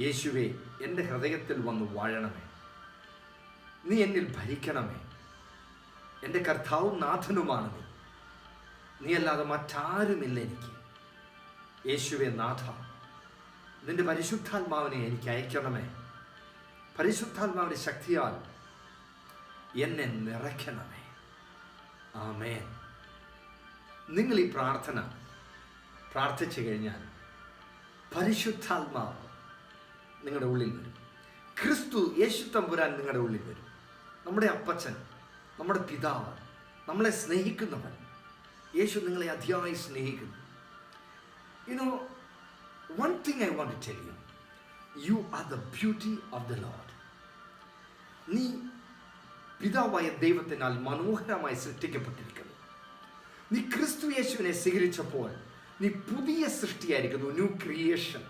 യേശുവേ, എൻ്റെ ഹൃദയത്തിൽ വന്ന് വാഴണമേ. നീ എന്നിൽ ഭരിക്കണമേ. എൻ്റെ കർത്താവും നാഥനുമാണ് നീ. നീയല്ലാതെ മറ്റാരുമില്ല എനിക്ക്. യേശുവേ നാഥ, നിൻ്റെ പരിശുദ്ധാത്മാവിനെ എനിക്ക് അയക്കണമേ. പരിശുദ്ധാത്മാവിൻ്റെ ശക്തിയാൽ എന്നെ നിറയ്ക്കണമേ. ആമേൻ. നിങ്ങൾ ഈ പ്രാർത്ഥന പ്രാർത്ഥിച്ചു കഴിഞ്ഞാൽ പരിശുദ്ധാത്മാവ് നിങ്ങളുടെ ഉള്ളിൽ വരും. ക്രിസ്തു യേശു തമ്പുരാൻ നിങ്ങളുടെ ഉള്ളിൽ വരും. നമ്മുടെ അപ്പച്ചൻ, നമ്മുടെ പിതാവ്, നമ്മളെ സ്നേഹിക്കുന്നവൻ, യേശു നിങ്ങളെ അതിയായി സ്നേഹിക്കുന്നു. You know, one thing I want to tell you, you are the beauty of the Lord. നീ പിതാവായ ദൈവത്തിനാൽ മനോഹരമായി സൃഷ്ടിക്കപ്പെട്ടിരിക്കുന്നു. നീ ക്രിസ്തു യേശുവിനെ സ്വീകരിച്ചപ്പോൾ നീ പുതിയ സൃഷ്ടിയായിരിക്കുന്നു, ന്യൂ ക്രിയേഷൻ.